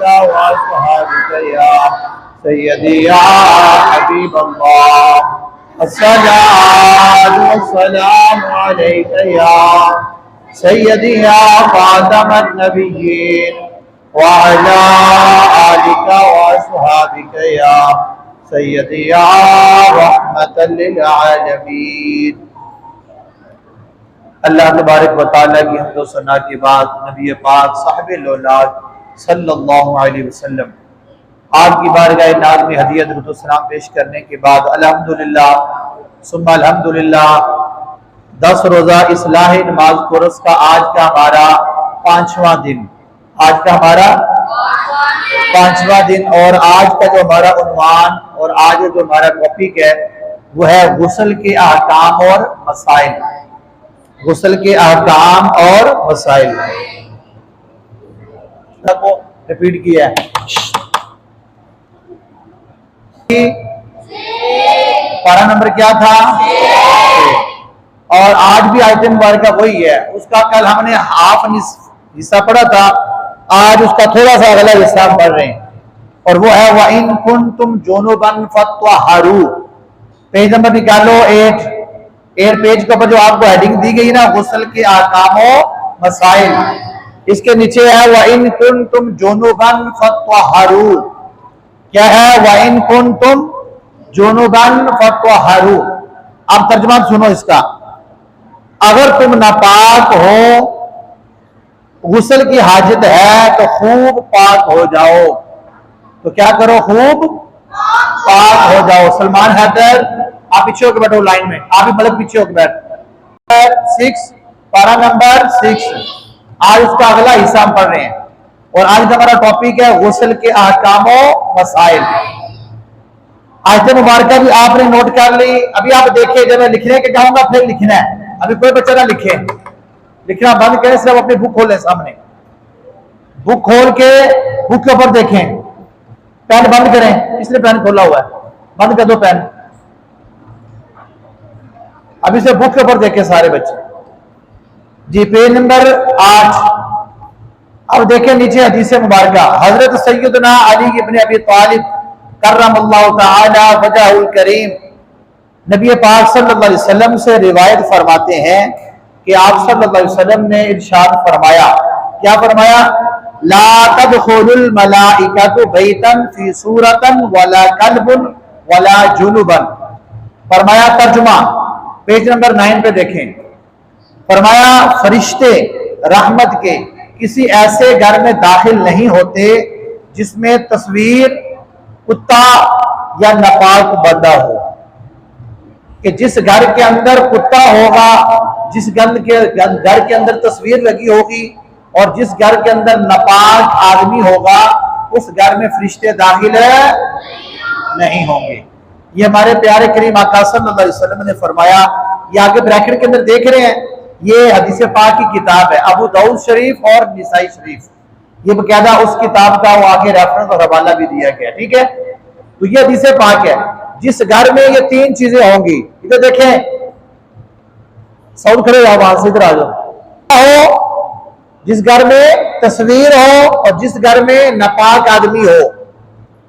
وأصحابك يا سيدي يا حبيب الله الصلاة والسلام عليك يا سيدي يا خاتم النبيين وعلى آلك وأصحابك يا سيدي يا رحمة للعالمین۔ اللہ تبارک و تعالیٰ کی حمد و ثنا کے بعد نبی پاک صاحب الاولاد صلی اللہ علیہ وسلم آپ کی بارگاہ ناز میں ہدیہ درود و سلام پیش کرنے کے بعد الحمدللہ ثم الحمدللہ 10 روزہ اصلاح نماز قرص کا آج کا ہمارا 5واں دن، آج کا ہمارا 5واں دن، اور آج کا جو ہمارا عنوان اور آج جو ہمارا ٹاپک ہے وہ ہے غسل کے احکام اور مسائل۔ غسل کے احکام اور مسائل کو ریپیٹ کیا ہے۔ پارہ نمبر کیا تھا؟ اور آج بھی آیت مبارکہ وہی ہے، اس کا کل ہم نے ہاف حصہ پڑھا تھا، آج اس کا تھوڑا سا اگلا حصہ پڑھ رہے ہیں، اور وہ ہے وَإِن كُنتُمْ جُنُبًا فَطَّهَّرُوا۔ پیج نمبر نکالو 8 پیج کے اوپر جو آپ کو ہیڈنگ دی گئی نا غسل کے احکام و مسائل، اس کے نیچے ہے وَإِن كُنتُمْ جُنُبًا فَطَّهَّرُوا۔ کیا ہے؟ وَإِن كُنتُمْ جُنُبًا فَطَّهَّرُوا۔ اب ترجمہ سنو اس کا، اگر تم ناپاک ہو، غسل کی حاجت ہے تو خوب پاک ہو جاؤ۔ تو کیا کرو؟ خوب پاک ہو جاؤ۔ سلمان حیدر آپ پیچھے ہو کے بیٹھو لائن میں، آپ بھی مطلب پیچھے ہو کے بیٹھ۔ 6 پارہ نمبر 6 آج اس کا اگلا حصہ ہم پڑھ رہے ہیں، اور آج کا ہمارا ٹاپک ہے غسل کے احکام و مسائل۔ آیت مبارکہ بھی آپ نے نوٹ کر لی، ابھی آپ دیکھیں جب میں لکھنے کے کہوں گا پھر لکھنا ہے، ابھی کوئی بچہ نہ لکھے، لکھنا بند کریں، صرف اپنی بک کھولیں، سامنے بک کھول کے بک کے اوپر دیکھیں، پین بند کریں، اس نے پین کھولا ہوا ہے، بند کر دو پین، ابھی سے بک کے اوپر دیکھیں سارے بچے جی۔ پیج نمبر 8 اب دیکھیں نیچے حدیث مبارکہ، حضرت سیدنا علی ابن ابی طالب کرم اللہ تعالی وجہہ الکریم نبی پاک صلی اللہ علیہ وسلم سے روایت فرماتے ہیں کہ آپ صلی اللہ علیہ وسلم نے ارشاد فرمایا، کیا فرمایا؟ لا تدخل الملائکۃ بیتا فی صورۃ ولا کلب ولا جنبا۔ فرمایا، ترجمہ پیج نمبر 9 پہ دیکھیں، فرمایا فرشتے رحمت کے کسی ایسے گھر میں داخل نہیں ہوتے جس میں تصویر کتا یا ناپاک بندہ ہو، کہ جس گھر کے اندر کتا ہوگا، جس گھر کے اندر تصویر لگی ہوگی، اور جس گھر کے اندر ناپاک آدمی ہوگا اس گھر میں فرشتے داخل نہیں ہوں گے۔ یہ ہمارے پیارے کریم آقا صلی اللہ علیہ وسلم نے فرمایا۔ یہ آگے بریکٹ کے اندر دیکھ رہے ہیں، یہ حدیث پاک کی کتاب ہے، ابو داؤد شریف اور نسائی شریف، یہ باقاعدہ اس کتاب کا وہ آگے ریفرنس اور حوالہ بھی دیا گیا، ٹھیک ہے؟ تو یہ حدیث پاک ہے، جس گھر میں یہ 3 چیزیں ہوں گی، ادھر دیکھیں، ساؤنڈ کھڑے جاؤ، وہاں سے ادھر آ جاؤ، جس گھر میں تصویر ہو اور جس گھر میں ناپاک آدمی ہو،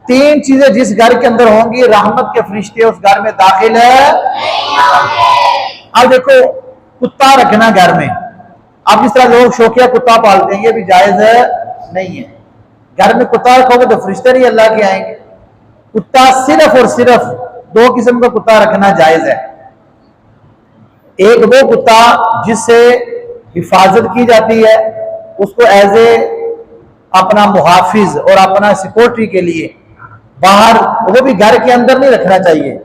3 چیزیں جس گھر کے اندر ہوں گی رحمت کے فرشتے اس گھر میں داخل ہے۔ اب دیکھو کتا رکھنا گھر میں، اب جس طرح لوگ شوقیہ کتا پالتے ہیں یہ بھی جائز نہیں ہے۔ گھر میں کتا رکھو گے تو فرشتے نہیں اللہ کے آئیں گے۔ کتا صرف اور صرف 2 قسم کا کتا رکھنا جائز ہے، ایک وہ کتا جس سے حفاظت کی جاتی ہے، اس کو ایز اے اپنا محافظ اور اپنا سیکورٹی کے لیے باہر، وہ بھی گھر کے اندر نہیں رکھنا چاہیے،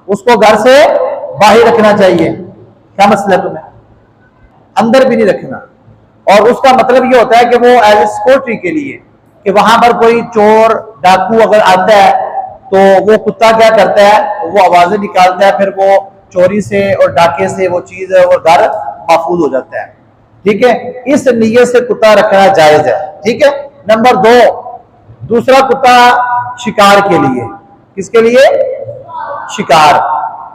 اس کو گھر سے باہر رکھنا چاہیے۔ کیا مسئلہ تمہیں؟ اندر بھی نہیں رکھنا، اور اس کا مطلب یہ ہوتا ہے کہ وہ ایز اے سیکورٹی کے لیے، کہ وہاں پر کوئی چور ڈاکو اگر آتا ہے تو وہ کتا کیا کرتا ہے، وہ آوازیں نکالتا ہے، پھر وہ چوری سے اور ڈاکے سے وہ چیز اور گھر محفوظ ہو جاتا ہے، ٹھیک ہے؟ اس نیت سے کتا رکھنا جائز ہے، ٹھیک ہے؟ نمبر 2، دوسرا کتا شکار کے لیے، کس کے لیے؟ شکار۔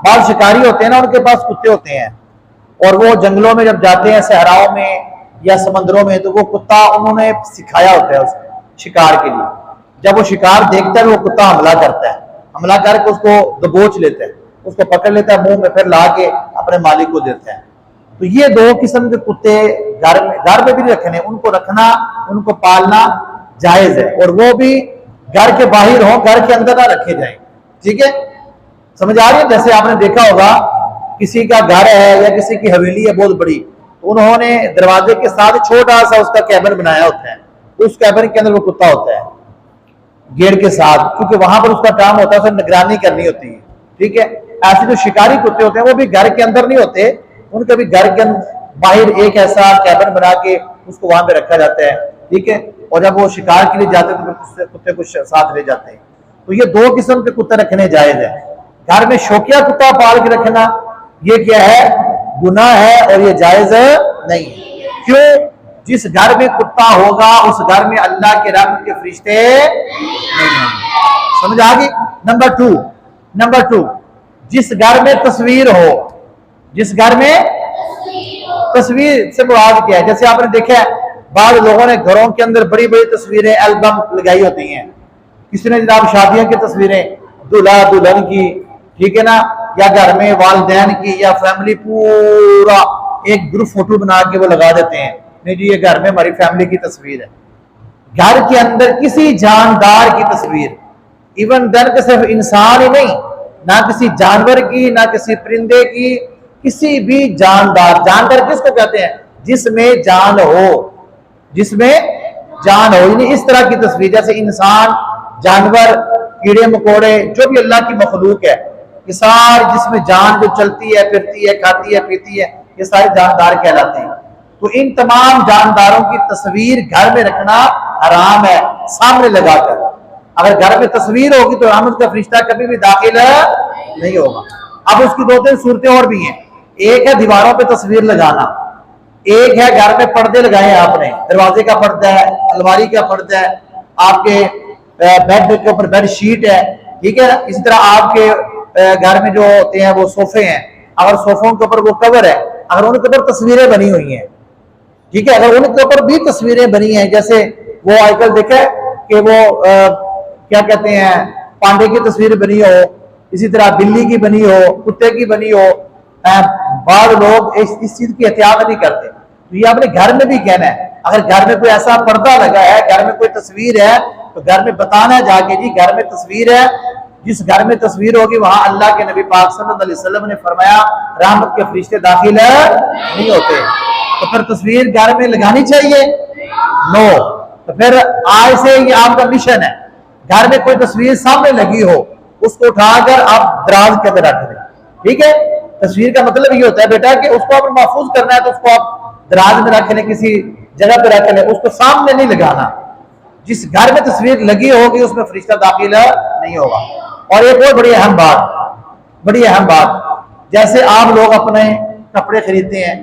بعض شکاری ہوتے ہیں نا، ان کے پاس کتے ہوتے ہیں، اور وہ جنگلوں میں جب جاتے ہیں، صحراؤں میں یا سمندروں میں، تو وہ کتا انہوں نے سکھایا ہوتا ہے اس کو شکار کے لیے. جب وہ شکار دیکھتا ہے وہ کتا حملہ کرتا ہے, حملہ کر کے اس کو دبوچ لیتا ہے, اس کو پکڑ لیتا ہے منہ میں, پھر لا کے اپنے مالک کو دیتا ہے. تو یہ دو قسم کے کتے گھر میں بھی رکھنے, ان کو رکھنا, ان کو پالنا جائز ہے, اور وہ بھی گھر کے باہر ہوں, گھر کے اندر نہ رکھے جائیں. ٹھیک ہے, سمجھ آ رہی ہے؟ جیسے آپ نے دیکھا ہوگا کسی کا گھر ہے یا کسی کی حویلی ہے بہت بڑی, تو انہوں نے دروازے کے ساتھ چھوٹا سا اس کا کیبن بنایا ہوتا ہے, اس کیبن کے اندر وہ کتا ہوتا ہے گیٹ کے ساتھ, کیونکہ وہاں پر اس کا کام ہوتا ہے, اسے نگرانی کرنی ہوتی ہے. ٹھیک ہے, ایسے جو شکاری کتے ہوتے ہیں وہ بھی گھر کے اندر نہیں ہوتے, ان کا بھی گھر کے باہر ایک ایسا کیبن بنا کے اس کو وہاں پہ رکھا جاتا ہے. ٹھیک ہے, اور جب وہ شکار کے لیے جاتے ہیں تو کتے کو ساتھ لے جاتے ہیں. تو یہ دو قسم کے کتے رکھنے جائز ہے. گھر میں شوقیہ کتا پال کے رکھنا یہ کیا ہے؟ گناہ ہے, اور یہ جائز نہیں. کیوں؟ جس گھر میں کتا ہوگا اس گھر میں اللہ کے رحمت کے فرشتے نہیں ہوں گے. سمجھ آ گئی؟ نمبر ٹو, جس گھر میں تصویر ہو, جس گھر میں تصویر سے مراد کیا ہے؟ جیسے آپ نے دیکھا ہے بعض لوگوں نے گھروں کے اندر بڑی بڑی تصویریں البم لگائی ہوتی ہیں. کسی نے جناب شادیوں کی تصویریں دلہا دلہن کی, ٹھیک ہے نا, یا گھر میں والدین کی, یا فیملی پورا ایک گروپ فوٹو بنا کے وہ لگا دیتے ہیں, نہیں جی یہ گھر میں ہماری فیملی کی تصویر ہے. گھر کے اندر کسی جاندار کی تصویر, ایون دن کہ صرف انسان ہی نہیں, نہ کسی جانور کی, نہ کسی پرندے کی, کسی بھی جاندار کس کو کہتے ہیں؟ جس میں جان ہو, جس میں جان ہو, یعنی اس طرح کی تصویر جیسے انسان, جانور, کیڑے مکوڑے, جو بھی اللہ کی مخلوق ہے, یہ ساری جس میں جان جو چلتی ہے, پھرتی ہے, کھاتی ہے, پیتی ہے, یہ سارے جاندار کہلاتے ہیں. تو ان تمام جانداروں کی تصویر گھر میں رکھنا حرام ہے, سامنے لگا کر. اگر گھر میں تصویر ہوگی تو رحمت کا فرشتہ کبھی بھی داخل نہیں ہوگا. اب اس کی دو تین صورتیں اور بھی ہیں. ایک ہے دیواروں پہ تصویر لگانا, ایک ہے گھر میں پردے لگائے ہیں آپ نے, دروازے کا پردہ ہے, الماری کا پردہ ہے, آپ کے بیڈ کے اوپر بیڈ شیٹ ہے. ٹھیک ہے, اسی طرح آپ کے گھر میں جو ہوتے ہیں وہ صوفے ہیں, اگر صوفوں کے اوپر وہ کور ہے, اگر ان کے اوپر تصویریں بنی ہوئی ہیں, ٹھیک ہے, اگر ان کے اوپر بھی تصویریں بنی ہیں, جیسے وہ آج کل دیکھا کہ وہ کیا کہتے ہیں پانڈے کی تصویر بنی ہو, اسی طرح بلی کی بنی ہو, کتے کی بنی ہو, بعض لوگ اس چیز کی احتیاط نہیں کرتے. تو یہ آپ نے گھر میں بھی کہنا ہے, اگر گھر میں کوئی ایسا پردہ لگا ہے, گھر میں کوئی تصویر ہے, تو گھر میں بتانا ہے جا کے جی گھر میں تصویر ہے. جس گھر میں تصویر ہوگی وہاں اللہ کے نبی پاک صلی اللہ علیہ وسلم نے فرمایا رحمت کے فرشتے داخل نہیں ہوتے. تو پھر تصویر گھر میں لگانی چاہیے؟ نو. تو پھر آج سے یہ آپ کا مشن ہے, گھر میں کوئی تصویر سامنے لگی ہو اس کو اٹھا کر آپ دراز کے اندر رکھ دیں. ٹھیک ہے, تصویر کا مطلب یہ ہوتا ہے بیٹا کہ اس کو آپ محفوظ کرنا ہے تو اس کو آپ دراز میں رکھ لیں, کسی جگہ پہ رکھ لیں, اس کو سامنے نہیں لگانا. جس گھر میں تصویر لگی ہوگی اس میں فرشتہ داخل نہیں ہوگا. اور ایک اور بڑی اہم بات, جیسے آپ لوگ اپنے کپڑے خریدتے ہیں,